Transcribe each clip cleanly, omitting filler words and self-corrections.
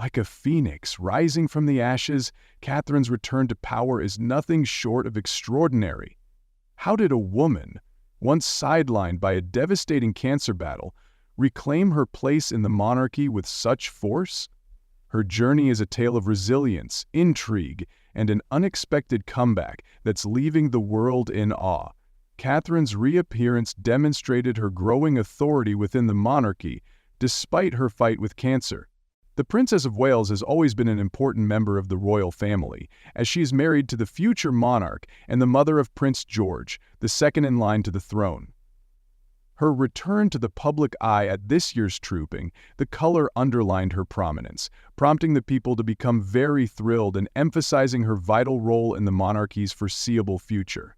Like a phoenix rising from the ashes, Catherine's return to power is nothing short of extraordinary. How did a woman, once sidelined by a devastating cancer battle, reclaim her place in the monarchy with such force? Her journey is a tale of resilience, intrigue, and an unexpected comeback that's leaving the world in awe. Catherine's reappearance demonstrated her growing authority within the monarchy, despite her fight with cancer. The Princess of Wales has always been an important member of the royal family, as she is married to the future monarch and the mother of Prince George, the second in line to the throne. Her return to the public eye at this year's trooping, the color underlined her prominence, prompting the people to become very thrilled and emphasizing her vital role in the monarchy's foreseeable future.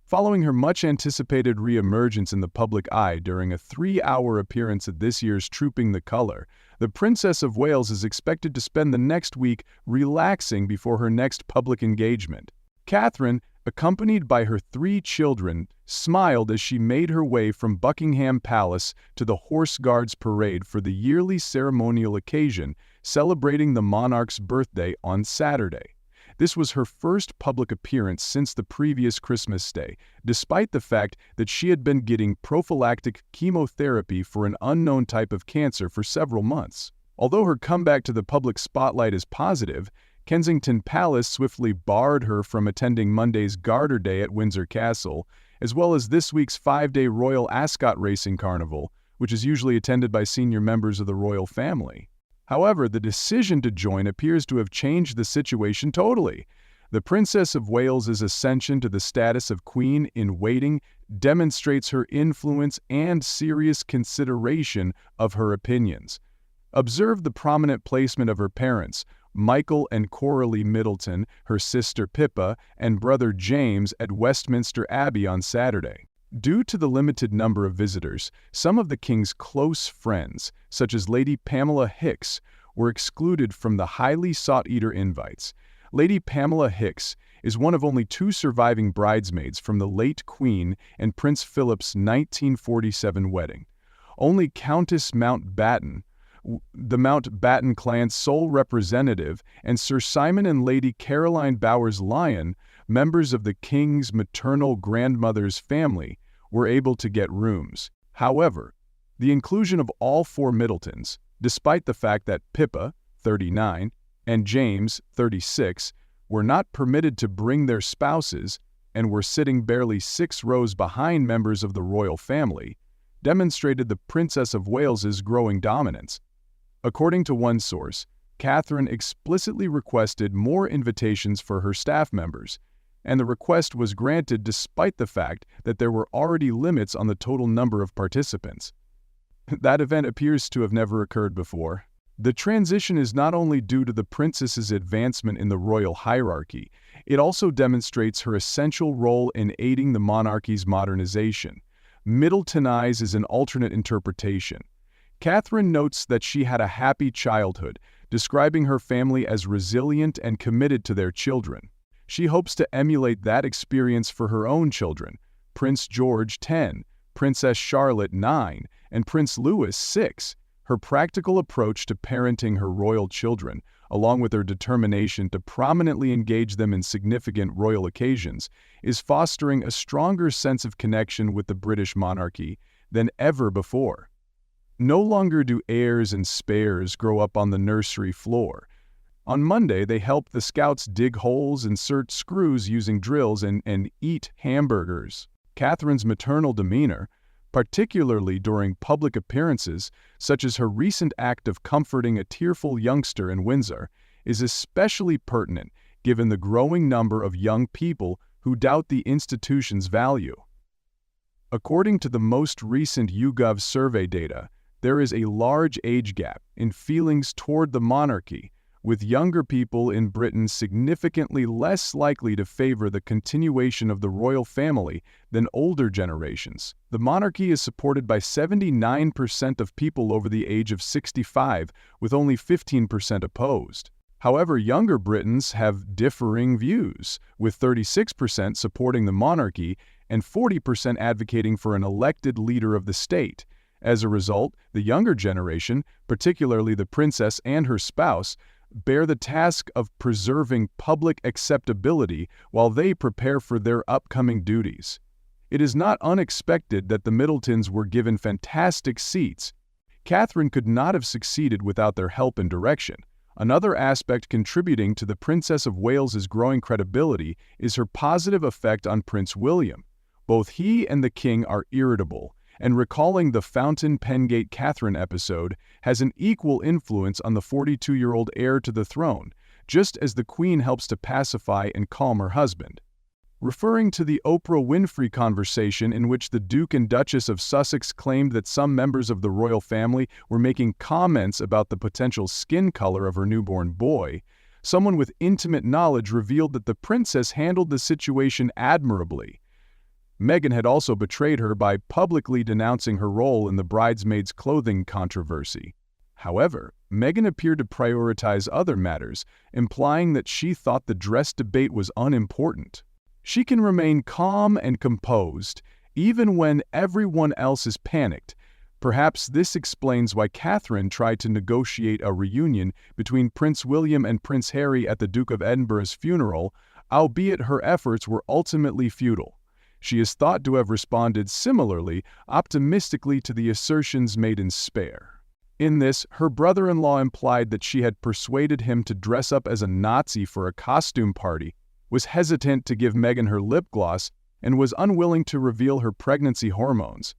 Following her much-anticipated re-emergence in the public eye during a 3-hour appearance at this year's Trooping the Colour, the Princess of Wales is expected to spend the next week relaxing before her next public engagement. Catherine, accompanied by her 3 children, smiled as she made her way from Buckingham Palace to the Horse Guards Parade for the yearly ceremonial occasion celebrating the monarch's birthday on Saturday. This was her first public appearance since the previous Christmas day, despite the fact that she had been getting prophylactic chemotherapy for an unknown type of cancer for several months. Although her comeback to the public spotlight is positive, Kensington Palace swiftly barred her from attending Monday's Garter Day at Windsor Castle, as well as this week's 5-day Royal Ascot Racing Carnival, which is usually attended by senior members of the royal family. However, the decision to join appears to have changed the situation totally. The Princess of Wales's ascension to the status of Queen in Waiting demonstrates her influence and serious consideration of her opinions. Observe the prominent placement of her parents, Michael and Coralie Middleton, her sister Pippa, and brother James at Westminster Abbey on Saturday. Due to the limited number of visitors, some of the King's close friends, such as Lady Pamela Hicks, were excluded from the highly sought-after invites. Lady Pamela Hicks is one of only 2 surviving bridesmaids from the late Queen and Prince Philip's 1947 wedding. Only Countess Mountbatten, the Mountbatten clan's sole representative, and Sir Simon and Lady Caroline Bowers-Lyon, members of the King's maternal grandmother's family, were able to get rooms. However, the inclusion of all 4 Middletons, despite the fact that Pippa, 39, and James, 36, were not permitted to bring their spouses and were sitting barely 6 rows behind members of the royal family, demonstrated the Princess of Wales's growing dominance. According to one source, Catherine explicitly requested more invitations for her staff members, and the request was granted despite the fact that there were already limits on the total number of participants. That event appears to have never occurred before. The transition is not only due to the princess's advancement in the royal hierarchy, it also demonstrates her essential role in aiding the monarchy's modernization. Middletonize is an alternate interpretation. Catherine notes that she had a happy childhood, describing her family as resilient and committed to their children. She hopes to emulate that experience for her own children, Prince George, 10, Princess Charlotte, 9, and Prince Louis, 6. Her practical approach to parenting her royal children, along with her determination to prominently engage them in significant royal occasions, is fostering a stronger sense of connection with the British monarchy than ever before. No longer do heirs and spares grow up on the nursery floor. On Monday, they helped the scouts dig holes, insert screws using drills, and eat hamburgers. Catherine's maternal demeanor, particularly during public appearances, such as her recent act of comforting a tearful youngster in Windsor, is especially pertinent given the growing number of young people who doubt the institution's value. According to the most recent YouGov survey data, there is a large age gap in feelings toward the monarchy, with younger people in Britain significantly less likely to favor the continuation of the royal family than older generations. The monarchy is supported by 79% of people over the age of 65, with only 15% opposed. However, younger Britons have differing views, with 36% supporting the monarchy and 40% advocating for an elected leader of the state, As a result, the younger generation, particularly the princess and her spouse, bear the task of preserving public acceptability while they prepare for their upcoming duties. It is not unexpected that the Middletons were given fantastic seats. Catherine could not have succeeded without their help and direction. Another aspect contributing to the Princess of Wales's growing credibility is her positive effect on Prince William. Both he and the king are irritable, and recalling the Fountain Pengate Catherine episode has an equal influence on the 42-year-old heir to the throne, just as the Queen helps to pacify and calm her husband. Referring to the Oprah Winfrey conversation in which the Duke and Duchess of Sussex claimed that some members of the royal family were making comments about the potential skin color of her newborn boy, someone with intimate knowledge revealed that the princess handled the situation admirably. Meghan had also betrayed her by publicly denouncing her role in the bridesmaids' clothing controversy. However, Meghan appeared to prioritize other matters, implying that she thought the dress debate was unimportant. She can remain calm and composed, even when everyone else is panicked. Perhaps this explains why Catherine tried to negotiate a reunion between Prince William and Prince Harry at the Duke of Edinburgh's funeral, albeit her efforts were ultimately futile. She is thought to have responded similarly optimistically to the assertions made in Spare. In this, her brother-in-law implied that she had persuaded him to dress up as a Nazi for a costume party, was hesitant to give Meghan her lip gloss, and was unwilling to reveal her pregnancy hormones.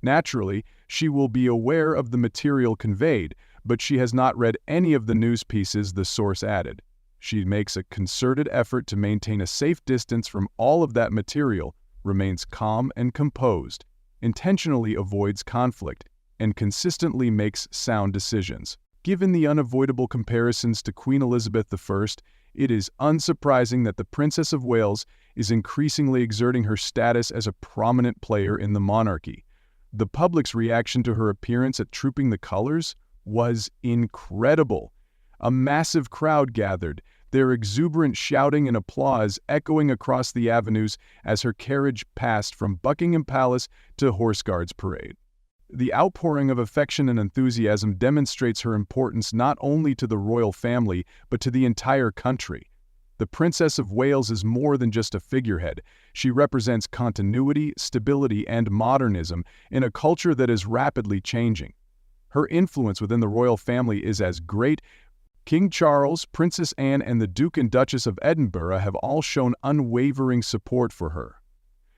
Naturally, she will be aware of the material conveyed, but she has not read any of the news pieces, the source added. She makes a concerted effort to maintain a safe distance from all of that material, remains calm and composed, intentionally avoids conflict, and consistently makes sound decisions. Given the unavoidable comparisons to Queen Elizabeth I, it is unsurprising that the Princess of Wales is increasingly exerting her status as a prominent player in the monarchy. The public's reaction to her appearance at Trooping the Colors was incredible. A massive crowd gathered, their exuberant shouting and applause echoing across the avenues as her carriage passed from Buckingham Palace to Horse Guards Parade. The outpouring of affection and enthusiasm demonstrates her importance not only to the royal family but to the entire country. The Princess of Wales is more than just a figurehead. She represents continuity, stability, and modernism in a culture that is rapidly changing. Her influence within the royal family is as great. King Charles, Princess Anne, and the Duke and Duchess of Edinburgh have all shown unwavering support for her.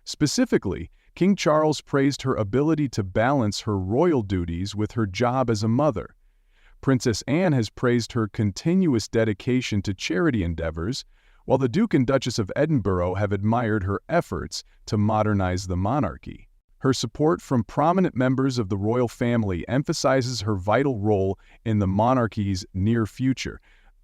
Specifically, King Charles praised her ability to balance her royal duties with her job as a mother. Princess Anne has praised her continuous dedication to charity endeavors, while the Duke and Duchess of Edinburgh have admired her efforts to modernize the monarchy. Her support from prominent members of the royal family emphasizes her vital role in the monarchy's near future.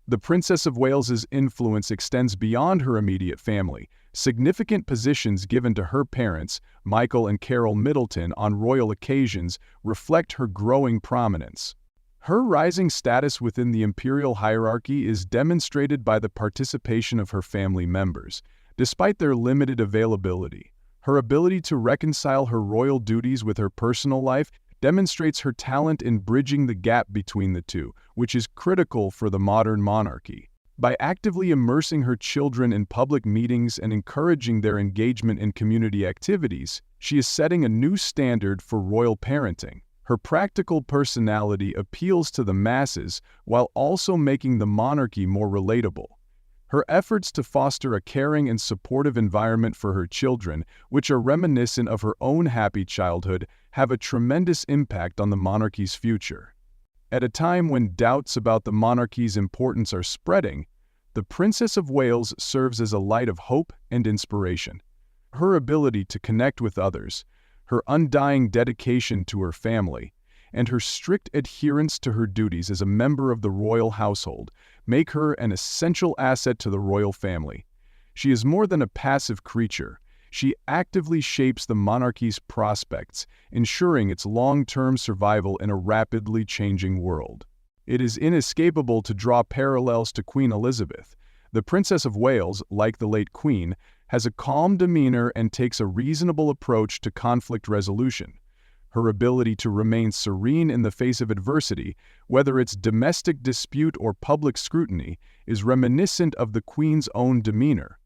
The Princess of Wales's influence extends beyond her immediate family. Significant positions given to her parents, Michael and Carol Middleton, on royal occasions reflect her growing prominence. Her rising status within the imperial hierarchy is demonstrated by the participation of her family members. Despite their limited availability, her ability to reconcile her royal duties with her personal life demonstrates her talent in bridging the gap between the two, which is critical for the modern monarchy. By actively immersing her children in public meetings and encouraging their engagement in community activities, she is setting a new standard for royal parenting. Her practical personality appeals to the masses while also making the monarchy more relatable. Her efforts to foster a caring and supportive environment for her children, which are reminiscent of her own happy childhood, have a tremendous impact on the monarchy's future. At a time when doubts about the monarchy's importance are spreading, the Princess of Wales serves as a light of hope and inspiration. Her ability to connect with others, her undying dedication to her family, and her strict adherence to her duties as a member of the royal household make her an essential asset to the royal family. She is more than a passive creature. She actively shapes the monarchy's prospects, ensuring its long-term survival in a rapidly changing world. It is inescapable to draw parallels to Queen Elizabeth. The Princess of Wales, like the late Queen, has a calm demeanor and takes a reasonable approach to conflict resolution. Her ability to remain serene in the face of adversity, whether it's domestic dispute or public scrutiny, is reminiscent of the Queen's own demeanor.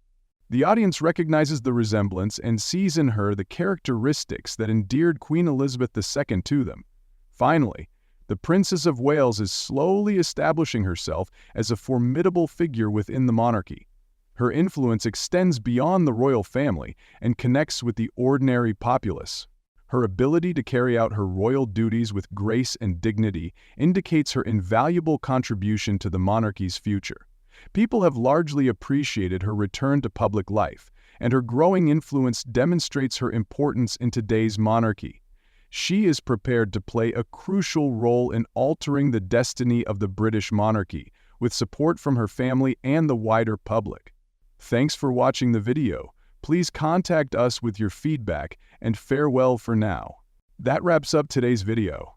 The audience recognizes the resemblance and sees in her the characteristics that endeared Queen Elizabeth II to them. Finally, the Princess of Wales is slowly establishing herself as a formidable figure within the monarchy. Her influence extends beyond the royal family and connects with the ordinary populace. Her ability to carry out her royal duties with grace and dignity indicates her invaluable contribution to the monarchy's future. People have largely appreciated her return to public life, and her growing influence demonstrates her importance in today's monarchy. She is prepared to play a crucial role in altering the destiny of the British monarchy, with support from her family and the wider public. Thanks for watching the video. Please contact us with your feedback, and farewell for now. That wraps up today's video.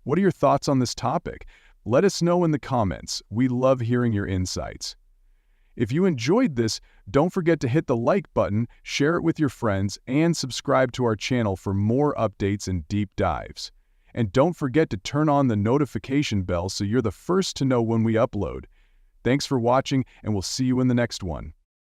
What are your thoughts on this topic? Let us know in the comments. We love hearing your insights. If you enjoyed this, don't forget to hit the like button, share it with your friends, and subscribe to our channel for more updates and deep dives. And don't forget to turn on the notification bell so you're the first to know when we upload. Thanks for watching, and we'll see you in the next one.